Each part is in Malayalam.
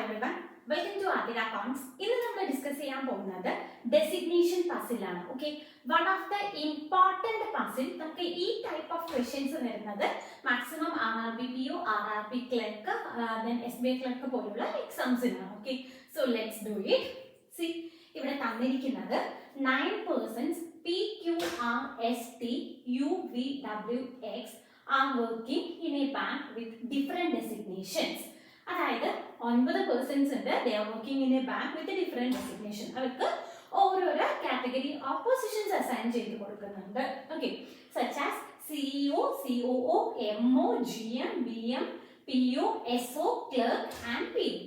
everyone, welcome to Adira Accounts. ഇന്ന് നമ്മൾ ഡിസ്കസ് ചെയ്യാൻ പോകുന്നത് ഡെസിഗ്നേഷൻ പസിൽ ആണ്. Okay, one of the important puzzle. നമുക്ക് ഈ ടൈപ്പ് ഓഫ് ക്വസ്റ്റ്യൻസ് വരുന്നത് maximum RRBPO, RRB clerk, SBI clerk പോലുള്ള എക്സാംസിനാണ്. Okay, so let's do it. See, ഇവിടെ തന്നിരിക്കുന്നത് 9 persons PQRST UVWX are working in a bank with different designations. അതായത് 9 persons ഉണ്ട്, they are working in a bank with a different designation. അവർക്ക് ഓരോരോ കാറ്റഗറി ഓഫ് പൊസിഷൻസ് അസൈൻ ചെയ്ത് കൊടുക്കുന്നുണ്ട്. Okay, such as CEO, COO, MO, GM, BM, PO, SO, clerk and PO.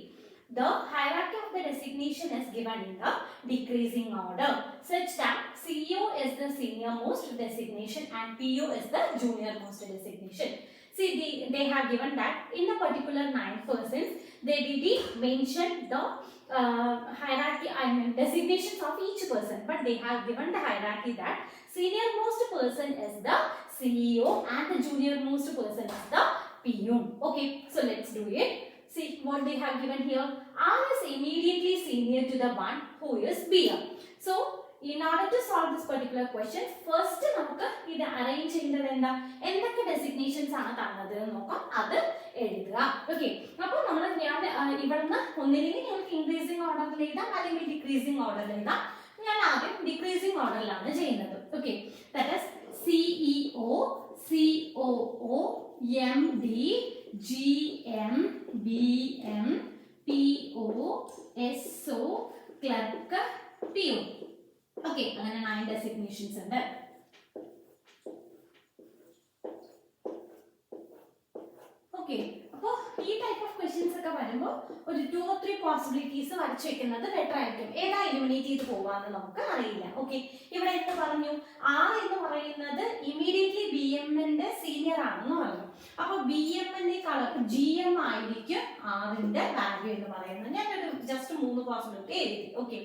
The hierarchy of the designation is given in the decreasing order, such that CEO is the senior most designation and PO is the junior most designation. See, they have given that in a particular 9 persons, they did mention the hierarchy, designations of each person, but they have given the hierarchy that senior most person is the CEO and the junior most person is the PO. Okay, so let's do it. See what they have given here. R is immediately senior to the one who is BM. So in order to solve this particular question, first നമുക്ക് ഇത് അറേഞ്ച് ചെയ്യേണ്ടത് എന്താ, എന്തൊക്കെ ഡെസിഗ്നേഷൻസ് ആണ് തന്നത് എന്ന് നോക്കാം, അത് എഴുതുക. ഓക്കെ, അപ്പോൾ നമ്മൾ ഇവിടുന്ന് ഒന്നില്ലെങ്കിൽ നിങ്ങൾക്ക് ഇൻക്രീസിംഗ് ഓർഡറിൽ എഴുതാം അല്ലെങ്കിൽ ഡിക്രീസിംഗ് ഓർഡറിൽ എഴുതാം. ഞാൻ ആദ്യം ഡിക്രീസിംഗ് ഓർഡറിലാണ് ചെയ്യുന്നത്. Okay, that is CEO, COO, MD, GM, BM, PO, SO, clerk, PO. Okay, അങ്ങനെ 9 ഡെസിഗ്നേഷൻസ് ഉണ്ട്. ഓക്കെ, അപ്പോൾ ഈ ടൈപ്പ് ഓഫ് ക്വസ്റ്റ്യൻസ് ഒക്കെ വരുമ്പോൾ ഒരു 2 or 3 പോസിബിലിറ്റീസ് വരച്ചു വെക്കുന്നത് ബെറ്റർ ആയിരിക്കും. ഏതാ എലിമിനേറ്റ് ചെയ്ത് പോവാന്ന് നമുക്ക് അറിയില്ല. ഓക്കെ, ഇവിടെ എന്ത് പറഞ്ഞു, R എന്ന് പറയുന്നത് ഇമ്മീഡിയറ്റ്ലി BM-ന്റെ സീനിയർ ആണെന്ന് പറഞ്ഞു. അപ്പൊ BM-നെക്കാളും GM ആയിരിക്കും Rന്റെ വാല്യൂ എന്ന് പറയുന്നത്. ഞാനൊരു ജസ്റ്റ് 3 പോസിബിലിറ്റി എഴുതി. ഓക്കെ,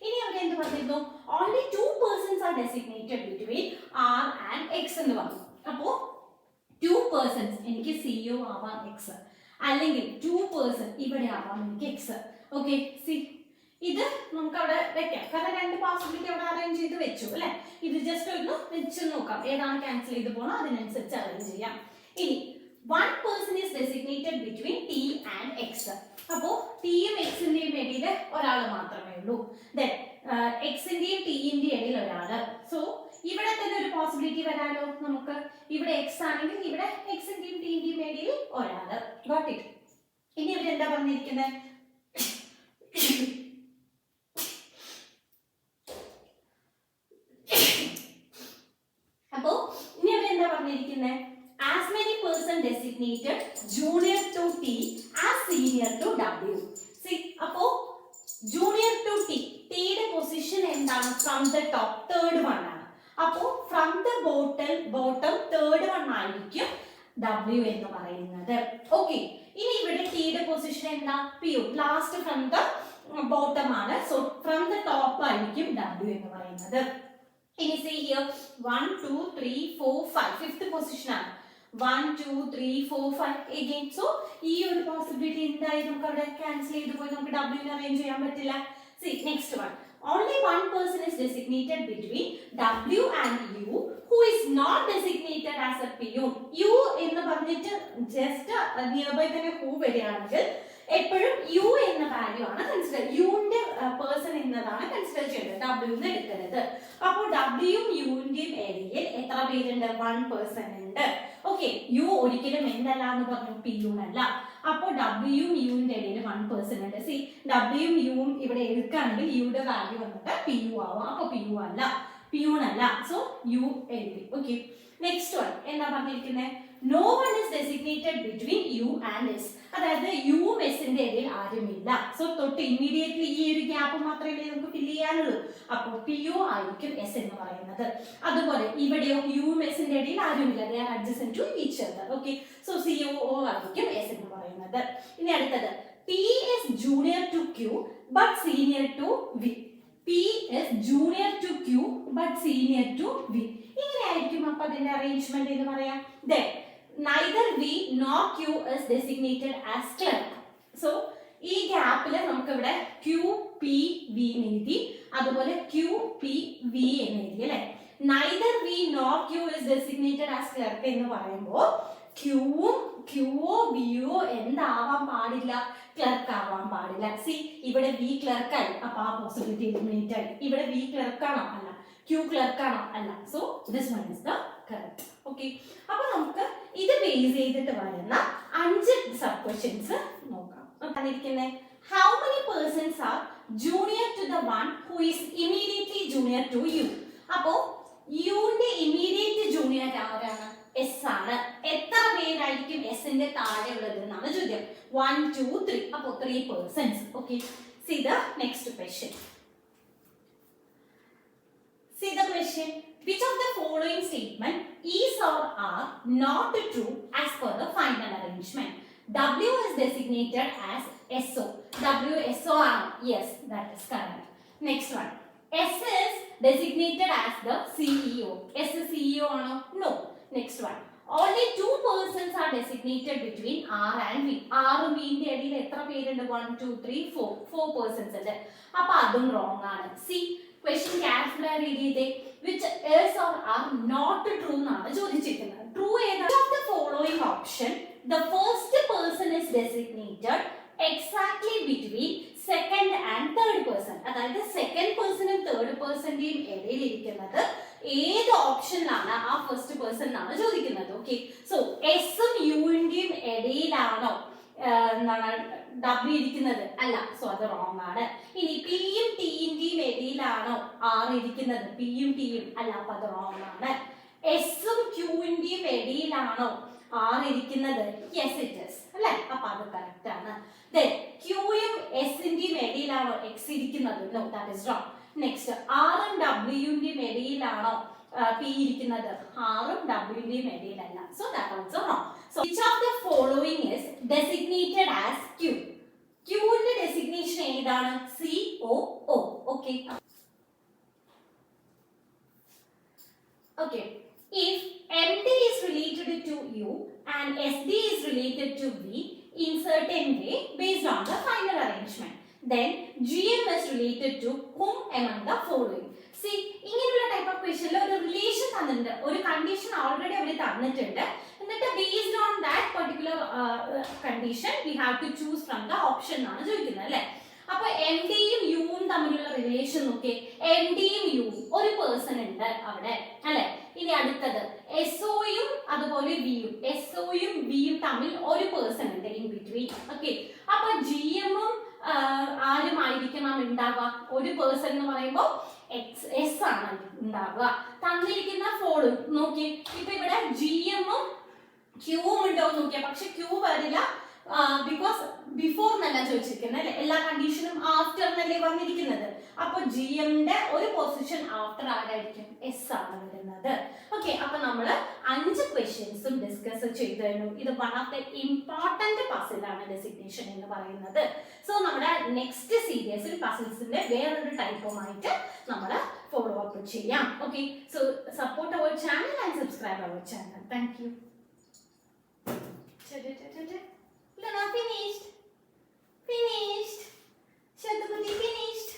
ഇനി അവിടെ എന്ത് പറഞ്ഞിരുന്നു, only 2 persons are designated between R and X എന്ന് പറഞ്ഞു. അപ്പോ 2 persons എനിക്ക് CEO ആവാം X, അല്ലെങ്കിൽ 2 person ഇവിടെ ആവാം എനിക്ക് X. ഓക്കെ, സി, ഇത് നമുക്ക് അവിടെ വെക്കാം, കാരണം 2 പോസിബിലിറ്റി അവിടെ അറേഞ്ച് ചെയ്ത് വെച്ചു അല്ലെ. ഇത് ജസ്റ്റ് ഒന്ന് വെച്ച് നോക്കാം, ഏതാണ് ക്യാൻസൽ ചെയ്ത് പോകണം അതിനനുസരിച്ച് അറേഞ്ച് ചെയ്യാം. ഇനി 1 person is designated between T and X. അപ്പോ ടിയും എക്സിന്റെയും ഇടയിൽ ഒരാൾ മാത്രമേ ഉള്ളൂ. ദെൻ എക്സിന്റെയും ടിന്റെയും ഇടയിൽ ഒരാള്. സോ ഇവിടെ തന്നെ ഒരു പോസിബിലിറ്റി വരാലോ നമുക്ക്, ഇവിടെ എക്സ് ആണെങ്കിൽ ഇവിടെ എക്സിന്റെയും ടിന്റെയും ഇടയിൽ ഒരാള്. Got it. ഇനി ഇവിടെ എന്താ പറഞ്ഞിരിക്കുന്നത്, അപ്പോ ഇനി ഇവിടെ എന്താ പറഞ്ഞിരിക്കുന്നത്, as many person designated junior to T as senior to W. See, അപ്പോ junior to T, T യുടെ പൊസിഷൻ എന്താണ്, from the top third one ആണ്. അപ്പോ from the bottom third one ആയിരിക്കും W എന്ന് പറയുന്നത്. ഓക്കെ, ഇനി ഇവിടെ T യുടെ പൊസിഷൻ എന്താ, PO, last from the bottom ആണ്. സോ from the top ആയിരിക്കും W എന്ന് പറയുന്നത്. ഇനി see here 1 2 3 4 5 ഫിഫ്ത്ത് പൊസിഷൻ ആണ്. 1 2 3 4 5 again. So ഈ ഒരു പോസിബിലിറ്റി എന്തായി, നമുക്ക് അവിടെ ക്യാൻസൽ ചെയ്ത് പോയി നമുക്ക് W നെ അറേഞ്ച് ചെയ്യാൻ പറ്റില്ല. See, next one, only 1 person is designated between W and U who is not designated as a PO. U എന്ന് പറഞ്ഞിട്ട് ജസ്റ്റ് നിയർബൈ തന്നെ who വരികയാണെങ്കിൽ എപ്പോഴും U എന്ന വാല്യൂ ആണ് കൺസിഡർ, യുന്റെ പേഴ്സൺ എന്നതാണ് കൺസിഡർ ചെയ്യേണ്ടത്, W എന്ന് എടുക്കരുത്. അപ്പോൾ Wയും യുവിന്റെയും ഇടയിൽ എത്ര പേരുണ്ട്, 1 person ഉണ്ട്. ഓക്കെ, യു ഒരിക്കലും എന്തല്ല എന്ന് പറഞ്ഞു, PU അല്ല. അപ്പോൾ Wയും യുവിന്റെ ഇടയിൽ 1 person ഉണ്ട്. സി, Wയും യുവും ഇവിടെ എടുക്കുകയാണെങ്കിൽ യുടെ വാല്യൂ വന്നിട്ട് PU ആവും. അപ്പോൾ PU അല്ല, PU അല്ല. സോ യു എഴുതി. ഓക്കെ, നെക്സ്റ്റ് വൺ എന്താ പറഞ്ഞിരിക്കുന്നത്, no one is designated between U and S. അതായത് യുവും എസിന്റെ ഇടയിൽ ആരുമില്ല. സോ തൊട്ട് ഇമ്മീഡിയറ്റ്ലി ഈ ഒരു ഗ്യാപ്പ് മാത്രമേ നമുക്ക് ഫില്ല് ചെയ്യാനുള്ളൂ. അപ്പോൾ PO ആയിരിക്കും എസ് എന്ന് പറയുന്നത്. അതുപോലെ ഇവിടെയോ യുവും എസിന്റെ ഇടയിൽ ആരുമില്ല, they are adjacent to each other. Okay, so COO ആയിരിക്കും എസ് എന്ന് പറയുന്നത്. ഇനി അടുത്തത്, P is junior to Q but senior to V. P is junior to Q but senior to V. ഇങ്ങനെയായിരിക്കും അപ്പൊ അതിന്റെ അറേഞ്ച്മെന്റ് എന്ന് പറയാം. Then neither V nor Q is designated as clerk. So ഈ ഗ്യാപ്പിൽ നമുക്ക് ഇവിടെ ക്യൂ പി വി എന്ന് എഴുതി, അതുപോലെ ക്യൂ പി വി എന്ന് എഴുതി അല്ലെ. Neither we nor Q is designated as clerk എന്ന് പറയുമ്പോൾ ക്യൂവോ വിയോ എന്താവാൻ പാടില്ല, ക്ലർക്ക് ആവാൻ പാടില്ല. സി ഇവിടെ വി ക്ലർക്കായി, അപ്പൊ ആ പോസിബിലിറ്റി എലിമിനേറ്റ് ആയി. ഇവിടെ വി ക്ലർക്കാണോ? അല്ല. ക്യൂ ക്ലർക്കാണോ? അല്ല. So this one is the correct. Okay, അപ്പൊ നമുക്ക് ഇത് ബേസ് ചെയ്തിട്ട് വരുന്ന 5 സബ് ക്വസ്റ്റ്യൻസ് നോക്കാം. തന്നിരിക്കുന്നത് how many persons are junior to the one who is immediately junior to you? അപ്പോ യുവിന്റെ ഇമ്മീഡിയറ്റ് ജൂനിയർ ആരാണ്? എസ് ആണ്. എത്ര പേരായിരിക്കും എസിന്റെ താഴെ ഉള്ളത് എന്നാണ് ചോദ്യം. 1 2 3. അപ്പോ 3 persons. Okay, see the next question. See the question. Which of the following statement is or are not true as per the final arrangement? W is designated as SO. W SO ആണ്. Yes, that is correct. Next one. S is designated as the CEO. S is CEO ആണോ? No. Next one. Only 2 persons are designated between R and V. R ഉം V ന്റെ ഇടയിൽ എത്ര പേരുണ്ട്? 1 2 3 4. 4 persons ഉണ്ട്. അപ്പൊ അതും wrong ആണ്. See, question carefully read ചെയ്തേ. Which is or are not true എന്നാണ് ചോദിച്ചിരിക്കുന്നത്. True ഏതാണ്? Of the following option, the first person is designated exactly between second and third person. അതായത് സെക്കൻഡ് പേഴ്സണും തേർഡ് പേഴ്സന്റെയും ഇടയിൽ ഇരിക്കുന്നത് ഏത് ഓപ്ഷനിലാണ്? ആ ഫസ്റ്റ് പേഴ്സൺ ആണ് ചോദിക്കുന്നത്. ഓക്കെ, സോ എസും യുവിന്റെയും ഇടയിലാണോ എന്താണ് ഡബ്ല്യു ഇരിക്കുന്നത്? അല്ല. സോ അത് റോങ് ആണ്. ഇനി പിയും ടിന്റെയും ഇടയിലാണോ ആർ ഇരിക്കുന്നത്? പിയും ടിയും അല്ല. അപ്പൊ അത് റോങ് ആണ്. എസും ക്യൂവിന്റെയും ഇടയിലാണോ ആർ ഇരിക്കുന്നത്? യെസ് ഇറ്റ് ഇസ് അല്ലെ. അപ്പൊ അത് കറക്റ്റ് ആണ്. Then ക്യൂയും എസിന്റെയും ഇടയിലാണോ എക്സ് ഇരിക്കുന്നത്? No, that is wrong. Next, ആറും ഡബ്ല്യുവിന്റെയും ഇടയിലാണോ പി ഇരിക്കുന്നത്? ആറും ഡബ്ല്യുവിന്റെയും ഇടയിലല്ല. So that also wrong. So which of the following is designated as Q? ക്യൂവിന്റെ ഡെസിഗ്നേഷൻ ഏതാണ്? COO. Okay, okay. If MD is related to U and SD is related to V in certain way based on the final arrangement, then GM is related to whom among the following? See, ഇങ്ങനെയുള്ള ടൈപ്പ് ഓഫ് ക്വസ്റ്റ്യനിൽ ഒരു റിലേഷൻ തന്നിട്ടുണ്ട്, ഒരു കണ്ടീഷൻ ഓൾറെഡി അവർ തന്നിട്ടുണ്ട്. എന്നിട്ട് based on that particular condition we have to choose from the option എന്നാണ് ചോദിക്കുന്നത് അല്ലേ. അപ്പൊ എം ഡിയും യുവും തമ്മിലുള്ള റിലേഷൻ നോക്കി. എം ഡിയും യുവും ഒരു പേഴ്സൺ ഉണ്ട് അവിടെ അല്ലെ. ഇനി അടുത്തത് എസ്ഒയും അതുപോലെ വിയും. എസ്ഒയും വിയും തമ്മിൽ ഒരു പേഴ്സൺ ഉണ്ട് ഇൻ ബിറ്റ്വീൻ. ഓക്കെ, അപ്പൊ ജി എമ്മും ആരുമായിരിക്കണം ഉണ്ടാവുക? ഒരു പേഴ്സൺ എന്ന് പറയുമ്പോൾ എസ് ആണ് ഉണ്ടാവുക. തന്നിരിക്കുന്ന ഫോള് നോക്കി. ഇപ്പൊ ഇവിടെ ജി എമ്മും ക്യൂവും ഉണ്ടോ നോക്കിയാ, പക്ഷെ ക്യൂ വരില്ല. ബിക്കോസ് ബിഫോർ എന്നല്ല ചോദിച്ചിരിക്കുന്നത് അല്ലെ. എല്ലാ കണ്ടീഷനും ആഫ്റ്റർ എന്നല്ലേ വന്നിരിക്കുന്നത്. അപ്പൊ ജി എമ്മിന്റെ ഒരു പൊസിഷൻ ആഫ്റ്റർ ആരായിരിക്കും? എസ് ആണ് വരുന്നത്. ഓക്കെ, അപ്പൊ നമ്മള് 5 ക്വസ്റ്റ്യൻസും ഡിസ്കസ് ചെയ്തു കഴിഞ്ഞു. ഇത് വൺ ഓഫ് ദ ഇമ്പോർട്ടന്റ് പസിലാണ് ഡെസിഗ്നേഷൻ എന്ന് പറയുന്നത്. സോ നമ്മുടെ നെക്സ്റ്റ് സീരീസിൽ പസിൽസിന്റെ വേറൊരു ടൈപ്പുമായിട്ട് നമ്മൾ ഫോളോ അപ്പ് ചെയ്യാം. Okay, so support our channel and subscribe our channel. Thank you. Luna finished. Shatukuti finished.